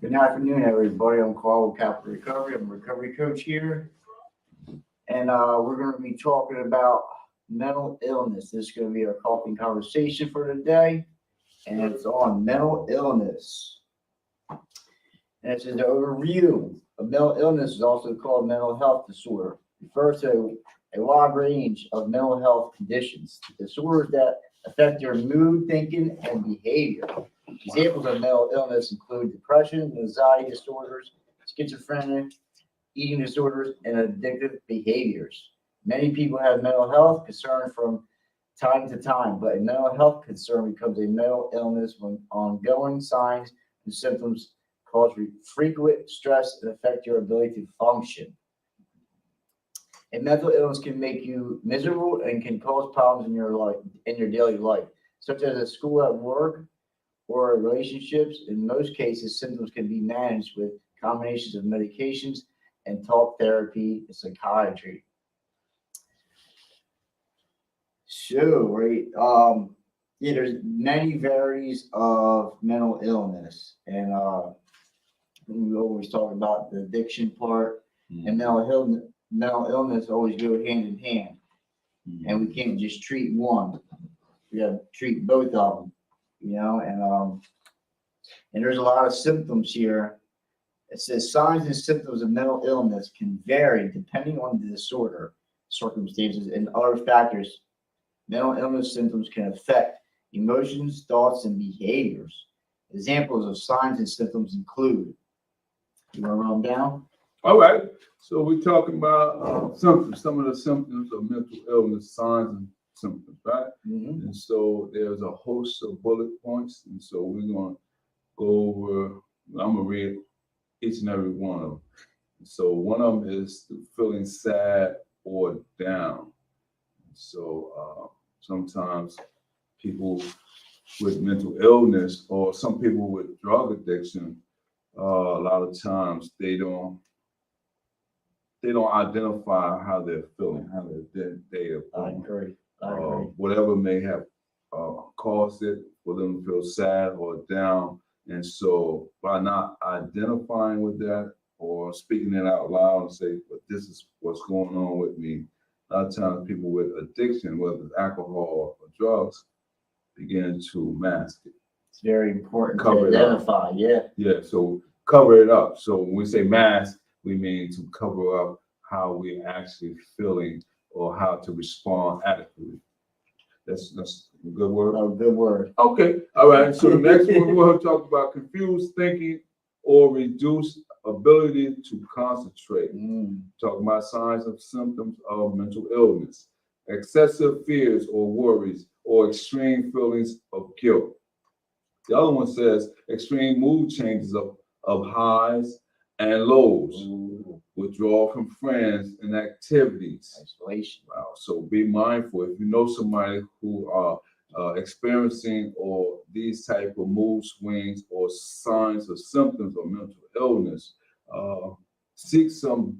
Good afternoon, everybody. I'm Carl with Capital Recovery. I'm a recovery coach here, and we're going to be talking about mental illness. This is going to be our coffee conversation for today, and it's on mental illness. And it's an overview of mental illness is also called mental health disorder. It refers to a wide range of mental health conditions, disorders that affect your mood, thinking, and behavior. Examples of mental illness include depression, anxiety disorders, schizophrenia, eating disorders, and addictive behaviors. Many people have mental health concern from time to time, but a mental health concern becomes a mental illness when ongoing signs and symptoms cause frequent stress and affect your ability to function. A mental illness can make you miserable and can cause problems in your daily life, such as at school, at work, or relationships. In most cases, symptoms can be managed with combinations of medications and talk therapy and psychiatry. So, right, yeah, there's many varieties of mental illness, and we always talk about the addiction part, and mental illness always go hand in hand, and we can't just treat one. We got to treat both of them, and there's a lot of symptoms here. It says signs and symptoms of mental illness can vary depending on the disorder, circumstances, and other factors. Mental illness symptoms can affect emotions, thoughts, and behaviors. Examples of signs and symptoms include, you want to run them down? All right. So we're talking about symptoms, some of the symptoms of mental illness, signs and symptoms, right? Mm-hmm. And so there's a host of bullet points. And so we're going to go over, I'm going to read each and every one of them. So one of them is feeling sad or down. So sometimes people with mental illness or some people with drug addiction, a lot of times they don't identify how they're feeling, how they are I feeling. agree. I agree. Whatever may have caused it for them to feel sad or down. And so by not identifying with that or speaking it out loud and say, but this is what's going on with me, a lot of times people with addiction, whether it's alcohol or drugs, begin to mask it. It's very important Cover to it up. identify. Yeah. Yeah, so cover it up. So when we say mask, we mean to cover up how we're actually feeling or how to respond adequately. That's a good word. Oh, good word. Okay, all right. So the next one we'll talk about confused thinking or reduced ability to concentrate. Talking about signs and symptoms of mental illness, excessive fears or worries, or extreme feelings of guilt. The other one says extreme mood changes of highs and lows, withdrawal from friends and activities. Isolation. Wow. So be mindful. If you know somebody who are experiencing or these type of mood swings or signs or symptoms of mental illness, seek some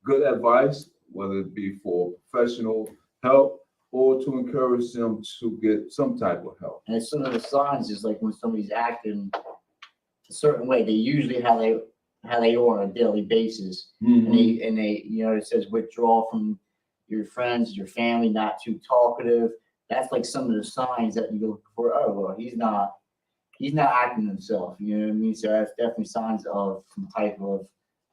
good advice, whether it be for professional help or to encourage them to get some type of help. And some of the signs is like when somebody's acting a certain way, they usually how they are on a daily basis. And they it says withdraw from your friends, your family, not too talkative. That's like some of the signs that you look for. Oh well, he's not acting himself. You know what I mean? So that's definitely signs of some type of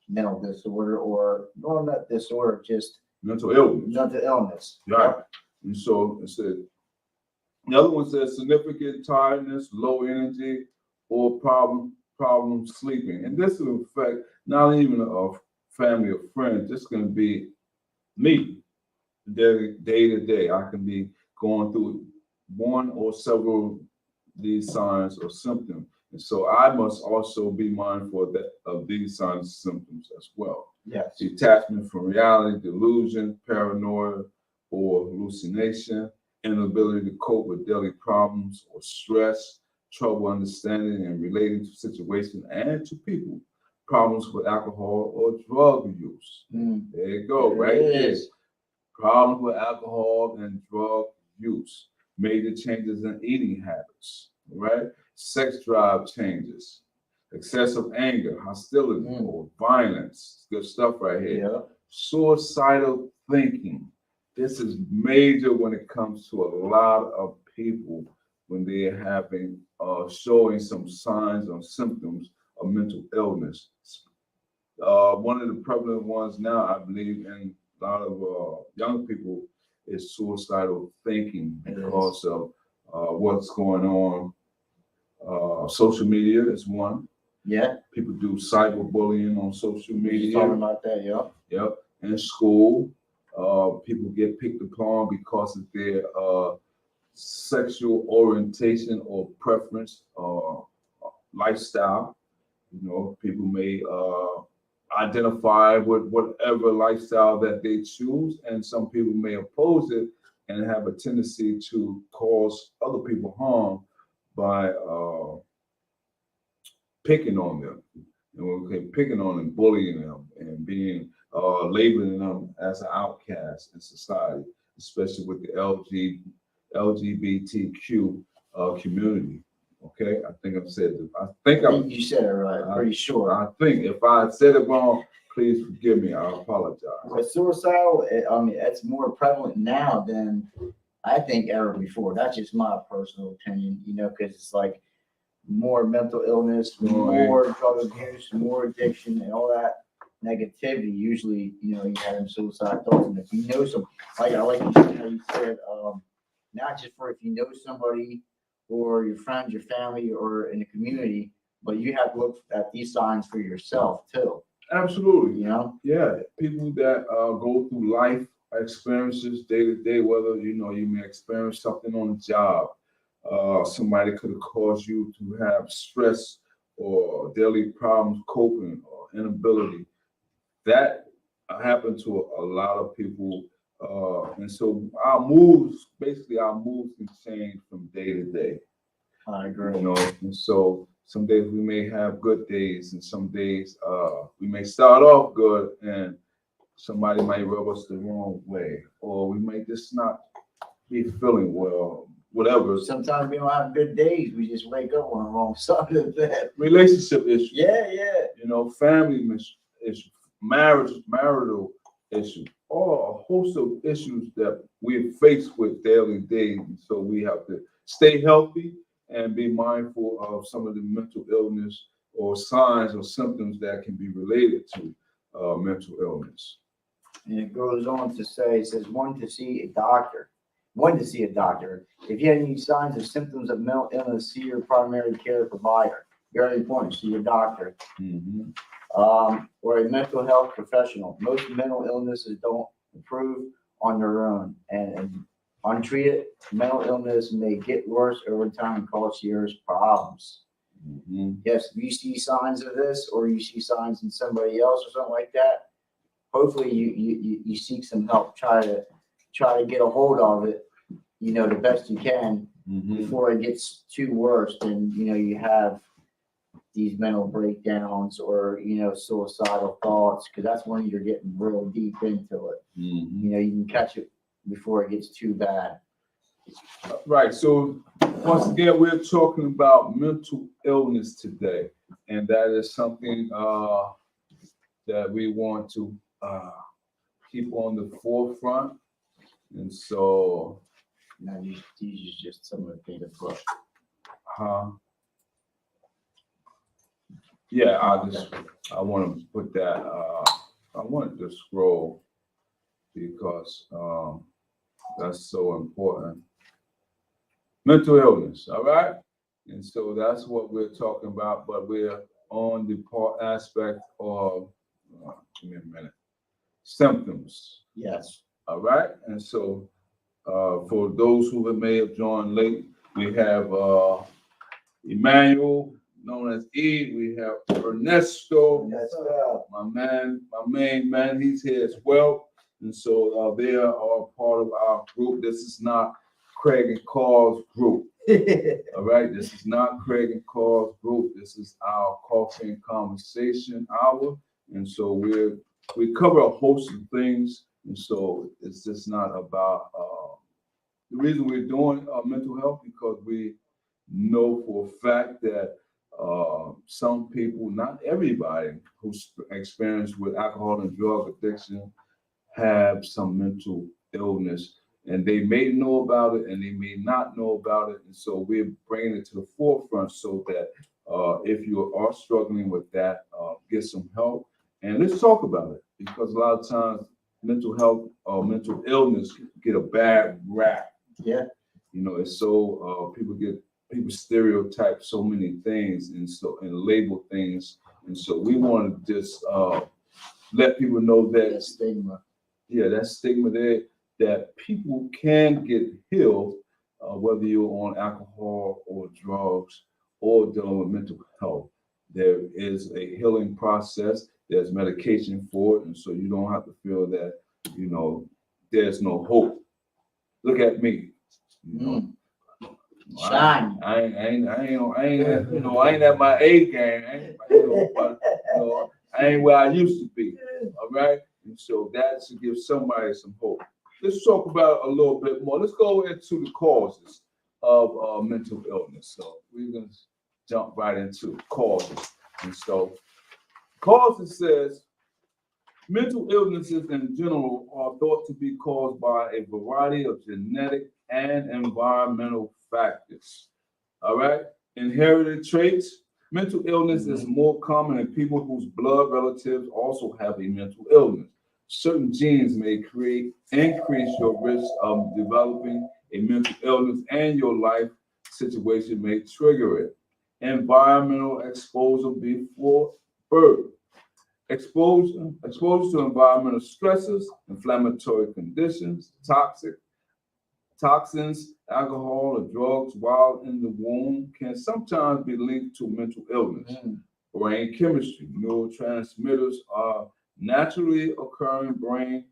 mental disorder or not disorder, just mental illness. Mental illness. Right. And so it said the other one says significant tiredness, low energy, or problem sleeping. And this will affect not even a family or friends. This can be me day to day. I can be going through one or several of these signs or symptoms. And so I must also be mindful of these signs and symptoms as well. Yes. Detachment from reality, delusion, paranoia, or hallucination, inability to cope with daily problems or stress, trouble understanding and relating to situations and to people, problems with alcohol or drug use. There you go, right there. Problems with alcohol and drug use, major changes in eating habits, right? Sex drive changes, excessive anger, hostility, or violence. Good stuff right here. Yeah. Suicidal thinking. This is major when it comes to a lot of people when they're having showing some signs or symptoms of mental illness. One of the prevalent ones now, I believe, in a lot of young people is suicidal thinking because of what's going on. Social media is one. Yeah. People do cyberbullying on social media. Talking about that, yeah. Yep. In school, people get picked upon because of their sexual orientation or preference or lifestyle. You know, people may identify with whatever lifestyle that they choose, and some people may oppose it and have a tendency to cause other people harm by picking on them. And when we picking on them, bullying them, and being labeling them as an outcast in society, especially with the LGBTQ community. Okay, I think I've said it. I think you said it right. I'm pretty sure. I think if I said it wrong, please forgive me. I apologize. But suicidal, I mean, it's more prevalent now than I think ever before. That's just my personal opinion, you know, because it's like more mental illness, more drug abuse, more addiction, and all that negativity. Usually, you know, you have suicide thoughts, and if you know some, like how you said, not just for if you know somebody or your friends, your family, or in the community, but you have to look at these signs for yourself too. Absolutely. You know? Yeah. People that go through life experiences day to day, whether, you know, you may experience something on the job. Somebody could have caused you to have stress or daily problems coping or inability. That happened to a lot of people. And so our moods can change from day to day. I agree. You know, and so some days we may have good days, and some days we may start off good and somebody might rub us the wrong way, or we may just not be feeling well, whatever. Sometimes we don't have good days. We just wake up on the wrong side of that. Relationship issues. Yeah. You know, family issues, marital issues, all a host of issues that we're faced with daily days. And so we have to stay healthy and be mindful of some of the mental illness or signs or symptoms that can be related to mental illness. And it goes on to say, it says, one to see a doctor. If you have any signs or symptoms of mental illness, see your primary care provider. Very important, see your doctor. Mm-hmm. Or a mental health professional. Most mental illnesses don't improve on their own, and untreated mental illness may get worse over time and cause serious problems. Mm-hmm. Yes, if you see signs of this, or you see signs in somebody else or something like that, hopefully you seek some help. Try to get a hold of it, you know, the best you can before it gets too worse. Then, you know, you have these mental breakdowns or, you know, suicidal thoughts, because that's when you're getting real deep into it. Mm-hmm. You know, you can catch it before it gets too bad. Right. So once again, we're talking about mental illness today, and that is something that we want to keep on the forefront. And so, now these are just some of the things to put. Yeah, I want to put that. I wanted to scroll because that's so important. Mental illness, all right? And so that's what we're talking about, but we're on the part aspect of, give me a minute, symptoms. Yes. All right? And so for those who may have joined late, we have Emmanuel, known as E. We have Ernesto, my main man, he's here as well. And so they are all part of our group. This is not Craig and Carl's group. All right, this is not Craig and Carl's group. This is our coffee and conversation hour. And so we cover a host of things. And so it's just not about the reason we're doing mental health, because we know for a fact that some people, not everybody, who's experienced with alcohol and drug addiction have some mental illness, and they may know about it and they may not know about it. And so we're bringing it to the forefront so that if you are struggling with that, get some help. And let's talk about it, because a lot of times mental health or mental illness get a bad rap. Yeah. You know, it's so people stereotype so many things and label things. And so we want to just let people know that That stigma. Yeah, that stigma there, that people can get healed, whether you're on alcohol or drugs or dealing with mental health. There is a healing process. There's medication for it, and so you don't have to feel that, you know, there's no hope. Look at me. You know, Shine. I ain't at my A game. I ain't where I used to be. All right. And so that should give somebody some hope. Let's talk about a little bit more. Let's go into the causes of mental illness. So we're going to jump right into causes. And so causes says mental illnesses in general are thought to be caused by a variety of genetic and environmental factors. All right. Inherited traits. Mental illness is more common in people whose blood relatives also have a mental illness. Certain genes may increase your risk of developing a mental illness, and your life situation may trigger it. Environmental exposure before birth. Exposure to environmental stresses, inflammatory conditions, toxins, alcohol, or drugs while in the womb can sometimes be linked to mental illness. Brain chemistry. Neurotransmitters are naturally occurring brain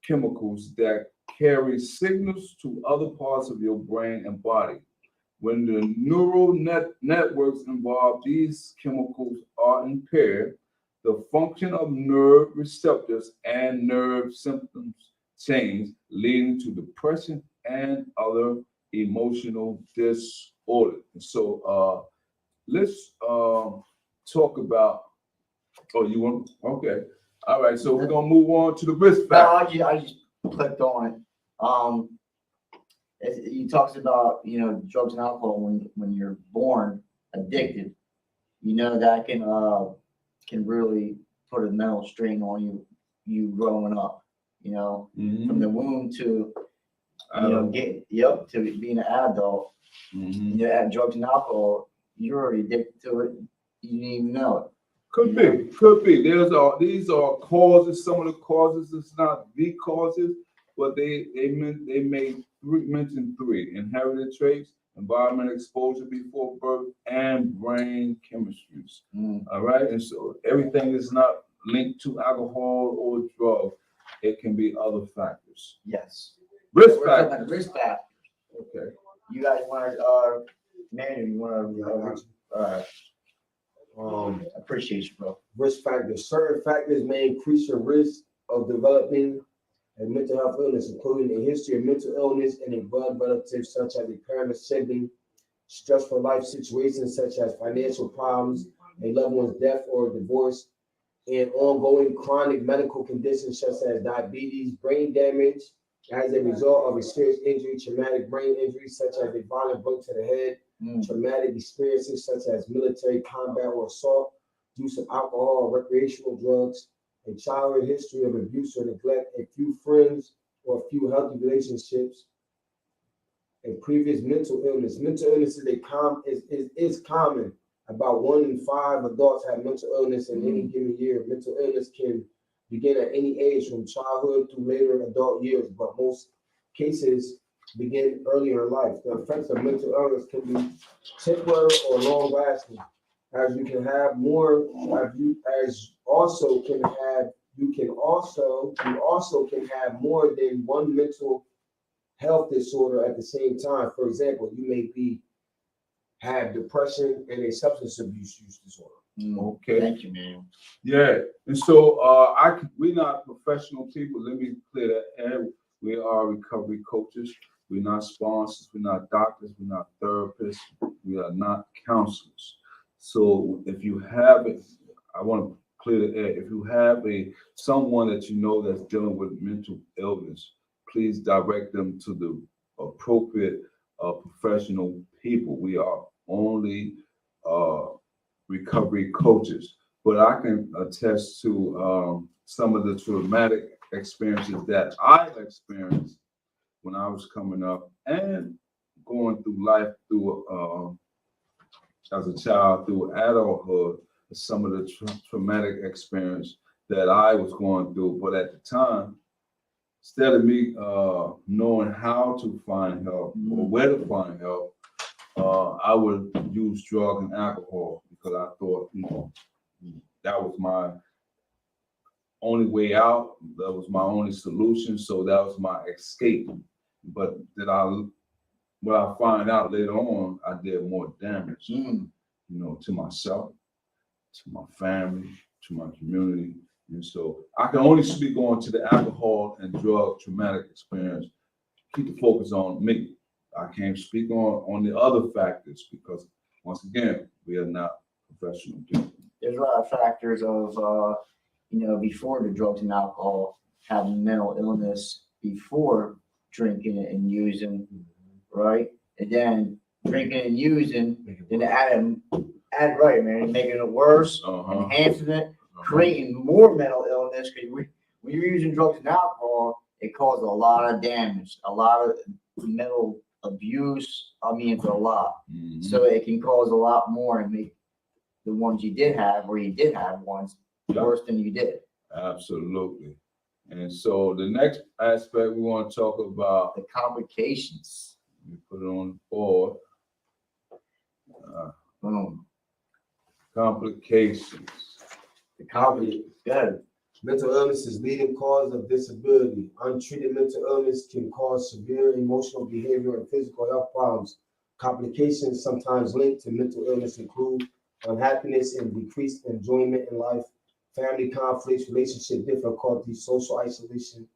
chemicals that carry signals to other parts of your brain and body. When the neural networks involved, these chemicals are impaired, the function of nerve receptors and nerve symptoms change, leading to depression and other emotional disorders. So let's talk about. Oh, you want? Okay. All right. So we're gonna move on to the risk factors. No, I just clicked on it. He talks about, you know, drugs and alcohol when you're born addicted. You know, that can really put a mental strain on you growing up. You know, from the womb to to being an adult. You know, add drugs and alcohol, you're already addicted to it. You didn't even know it. Could be. These are causes. Some of the causes, it's not the causes, but they mention three: inherited traits, environmental exposure before birth, and brain chemistries. All right, and so everything is not linked to alcohol or drug. It can be other factors. Yes. Risk factors. Risk factors. Okay. You guys want to, Manuel, you want to, appreciate you, bro. Risk factors. Certain factors may increase your risk of developing a mental health illness, including a history of mental illness and a blood relative, such as a parent or sibling, stressful life situations such as financial problems, a loved one's death or divorce, and ongoing chronic medical conditions such as diabetes, brain damage as a result of a serious injury, traumatic brain injury such as a violent blow to the head, traumatic experiences such as military combat or assault, use of alcohol or recreational drugs, a childhood history of abuse or neglect, a few friends or a few healthy relationships, a previous mental illness. Mental illness is common. About 1 in 5 adults have mental illness in any given year. Mental illness can begin at any age from childhood to later adult years, but most cases begin earlier in life. The effects of mental illness can be temporary or long-lasting. As you can have more, you also can have more than one mental health disorder at the same time. For example, you may have depression and a substance abuse use disorder. Okay. Thank you, man. Yeah, and so we're not professional people. Let me clear that air. We are recovery coaches. We're not sponsors. We're not doctors. We're not therapists. We are not counselors. So if you have it, I want to clear the air. If you have someone that you know that's dealing with mental illness, please direct them to the appropriate professional people. We are only recovery coaches, but I can attest to some of the traumatic experiences that I've experienced when I was coming up and going through life through as a child through adulthood, some of the traumatic experience that I was going through. But at the time, instead of me knowing how to find help or where to find help, I would use drugs and alcohol because I thought, that was my only way out. That was my only solution. So that was my escape. But what I find out later on, I did more damage, to myself, to my family, to my community. And so I can only speak on to the alcohol and drug traumatic experience. Keep the focus on me. I can't speak on the other factors because, once again, we are not professional people. There's a lot of factors of, before the drugs and alcohol, having mental illness before drinking and using, right? And then drinking and using, then add right, man, making it worse, enhancing it, creating more mental illness. Because when you're using drugs and alcohol, it causes a lot of damage, a lot of mental abuse. I mean, it's a lot. So it can cause a lot more and make the ones you did have, or you did have ones, worse than you did. Absolutely. And so the next aspect we want to talk about the complications. We put it on the board. Complications. Good. Mental illness is leading cause of disability. Untreated mental illness can cause severe emotional, behavioral, and physical health problems. Complications sometimes linked to mental illness include unhappiness and decreased enjoyment in life, family conflicts, relationship difficulties, social isolation,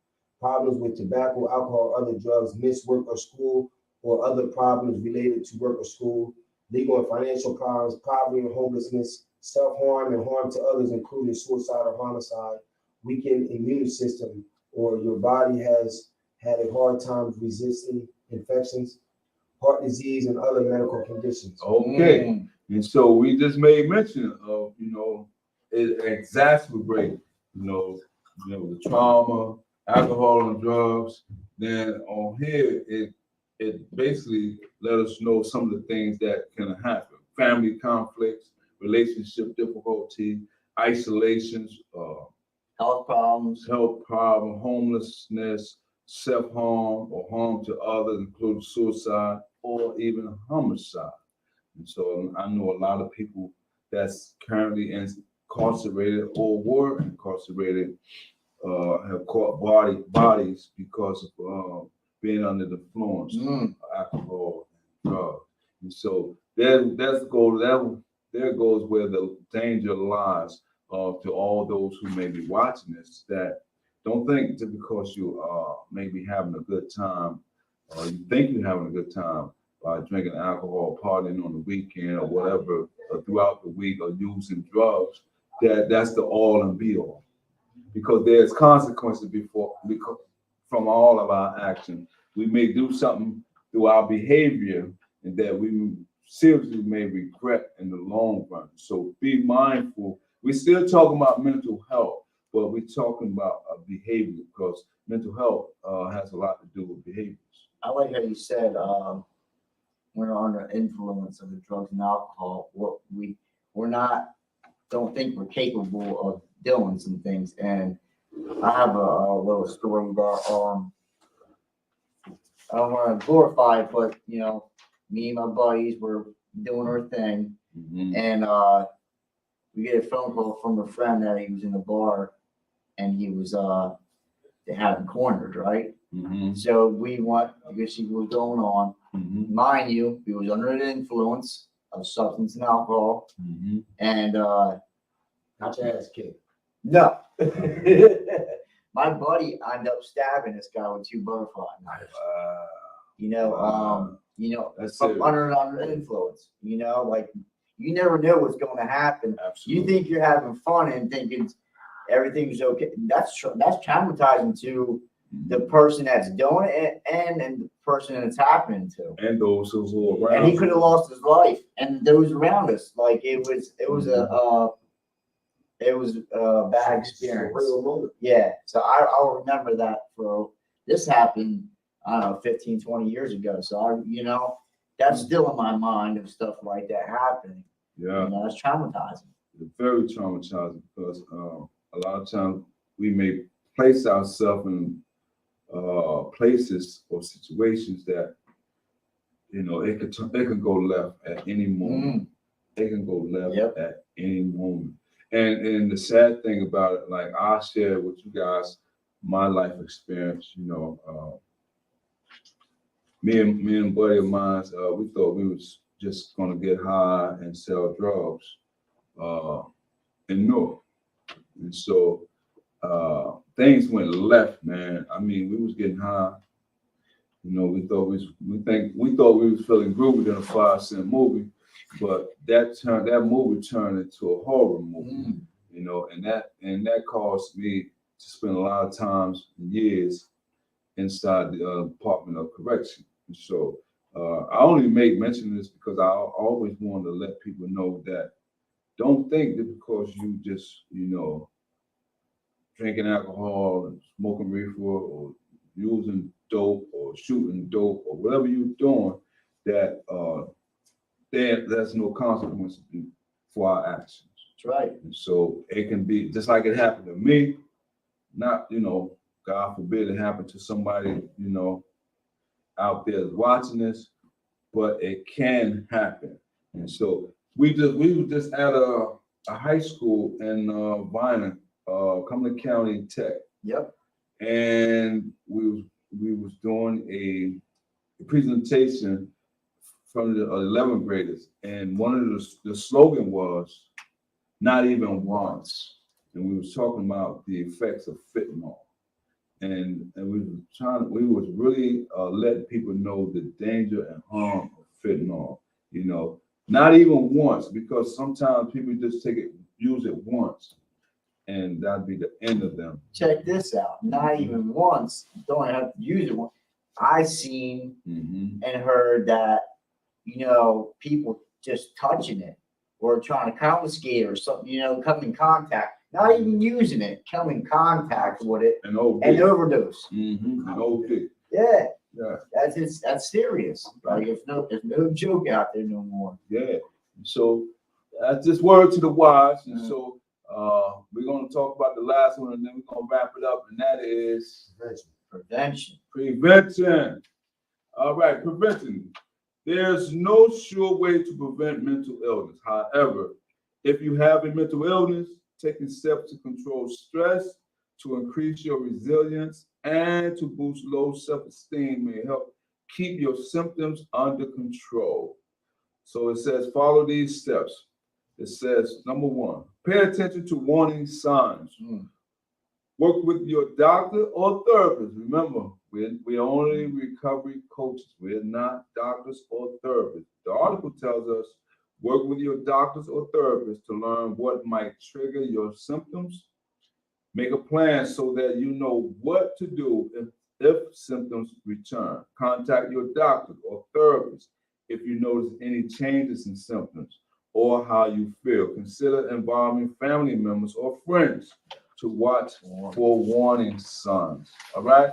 problems with tobacco, alcohol, or other drugs, missed work or school, or other problems related to work or school, legal and financial problems, poverty and homelessness, self-harm and harm to others, including suicide or homicide, weakened immune system, or your body has had a hard time resisting infections, heart disease, and other medical conditions. Okay. And so we just made mention of, it exacerbates, the trauma, alcohol and drugs. Then on here, it basically let us know some of the things that can happen. Family conflicts, relationship difficulty, isolations, health problems, homelessness, self-harm or harm to others, including suicide or even homicide. And so I know a lot of people that's currently incarcerated or were incarcerated have caught bodies because of being under the influence of alcohol and drugs. And so there goes where the danger lies to all those who may be watching this, that don't think just because you may be having a good time or you think you're having a good time by drinking alcohol, partying on the weekend or whatever, or throughout the week, or using drugs, that's the all and be all. Because there's consequences from all of our actions. We may do something through our behavior and that we seriously may regret in the long run. So be mindful. We're still talking about mental health, but we're talking about behavior, because mental health has a lot to do with behaviors. I like how you said we're under influence of the drugs and alcohol. Don't think we're capable of doing some things. And I have a little story that I don't want to glorify it, but me and my buddies were doing our thing, and we get a phone call from a friend that he was in a bar, and he was they had him cornered, right? So we want to see what was going on. Mind you, he was under the influence of substance and alcohol, and Not your ass kicked. no. My buddy ended up stabbing this guy with 2 butterfly knives. That's from under influence. Like you never know what's going to happen. Absolutely. You think you're having fun and thinking everything's okay. That's traumatizing to the person that's doing it and the person that it's happening to. And those who are around. And he could have lost his life, and those around us. Like it was a bad experience. Real moment. Yeah, so I'll remember that this happened, I don't know, 15, 20 years ago. So that's still in my mind of stuff like that happening. Yeah. It's traumatizing. It's very traumatizing because a lot of times we may place ourselves in places or situations that it can go left at any moment. It can go left at any moment. And the sad thing about it, like I share with you guys my life experience. Me and a buddy of mine, we thought we was just gonna get high and sell drugs in Newark. And so things went left, man. I mean, we was getting high. We thought we was feeling groovy in a 5-cent movie, but that movie turned into a horror movie. And that caused me to spend a lot of times, years inside the Department of Correction. And so I only make mention of this because I always wanted to let people know that don't think that because you just, drinking alcohol and smoking reefer or using dope or shooting dope or whatever you're doing, that there's no consequences for our actions. That's right. And so it can be just like it happened to me, not, God forbid it happened to somebody, out there watching this, but it can happen. And so we were just at a high school in Vining, Cumberland County Tech. Yep. And we was doing a presentation from the 11th graders, and one of the slogan was "Not even once," and we was talking about the effects of fentanyl, and we was really letting people know the danger and harm of fentanyl. Not even once, because sometimes people just use it once, and that'd be the end of them. Check this out. Not even once. Don't have to use it once. I seen and heard that, people just touching it or trying to confiscate or something, come in contact, not even using it, come in contact with it And overdose. An OD. Yeah. Yeah. That's serious. Like there's no joke out there no more. Yeah. So that's just word to the wise. And so we're going to talk about the last one, and then we're going to wrap it up, and that is Prevention. prevention. All right, prevention. There's no sure way to prevent mental illness. However, if you have a mental illness, taking steps to control stress, to increase your resilience, and to boost low self-esteem may help keep your symptoms under control. So it says, follow these steps. It says, number 1, pay attention to warning signs. Work with your doctor or therapist. Remember, we're only recovery coaches. We're not doctors or therapists. The article tells us, work with your doctors or therapists to learn what might trigger your symptoms. Make a plan so that you know what to do if symptoms return. Contact your doctor or therapist if you notice any changes in symptoms or how you feel. Consider involving family members or friends to watch for warning signs. All right.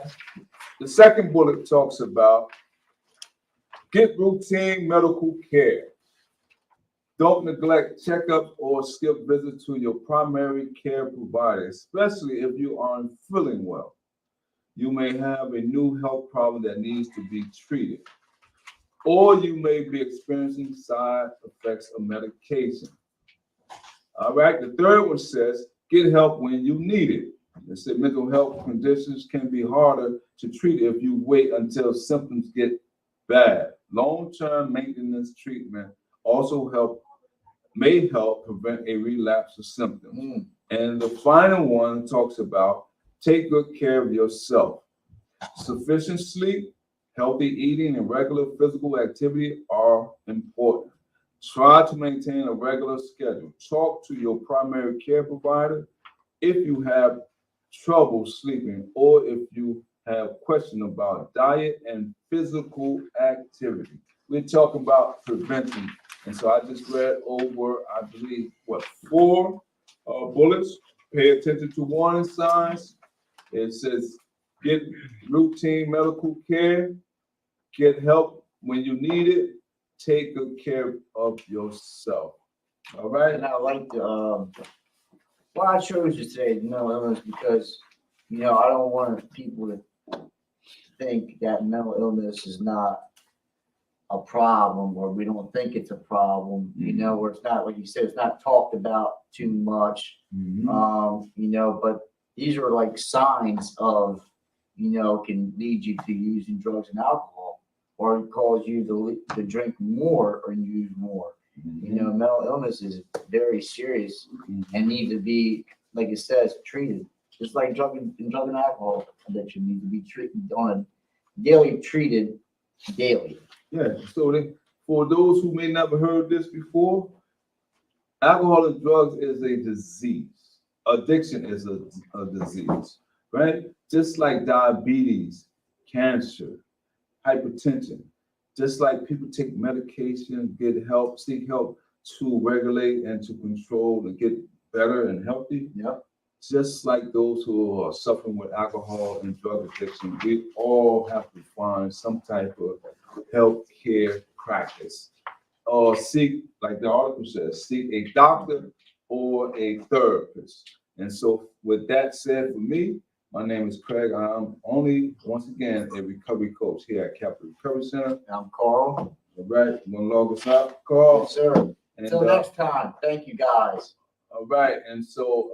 The second bullet talks about get routine medical care. Don't neglect checkups or skip visits to your primary care provider, especially if you aren't feeling well. You may have a new health problem that needs to be treated, or you may be experiencing side effects of medication. All right. The third one says, get help when you need it. It said mental health conditions can be harder to treat if you wait until symptoms get bad. Long-term maintenance treatment also may help prevent a relapse of symptoms. And the final one talks about take good care of yourself. Sufficient sleep, healthy eating, and regular physical activity are important. Try to maintain a regular schedule. Talk to your primary care provider if you have trouble sleeping or if you have questions about diet and physical activity. We're talking about prevention. And so I just read over, I believe, 4 bullets. Pay attention to warning signs. It says get routine medical care, get help when you need it, take good care of yourself. All right? And I like the, well, I chose to say mental illness because, you know, I don't want people to think that mental illness is not a problem, or we don't think it's a problem, you know, or it's not, like you said, it's not talked about too much. You know, but these are like signs of, you know, can lead you to using drugs and alcohol, or cause you to drink more or use more. You know, mental illness is very serious and need to be, like it says, treated. Just like drug and alcohol addiction need to be treated on a treated daily. Yeah, so for those who may never heard this before, alcohol and drugs is a disease. Addiction is a disease, right? Just like diabetes, cancer, hypertension, just like people take medication, get help, seek help to regulate and to control and get better and healthy. Yep. Just like those who are suffering with alcohol and drug addiction, we all have to find some type of health care practice or seek, like the article says, seek a doctor or a therapist. And so with that said, for me, my name is Craig. I'm only, once again, a recovery coach here at Capital Recovery Center. I'm Carl. All right, you want to log us out, Carl? Yes, sir. And, Until next time, thank you guys. all right, and so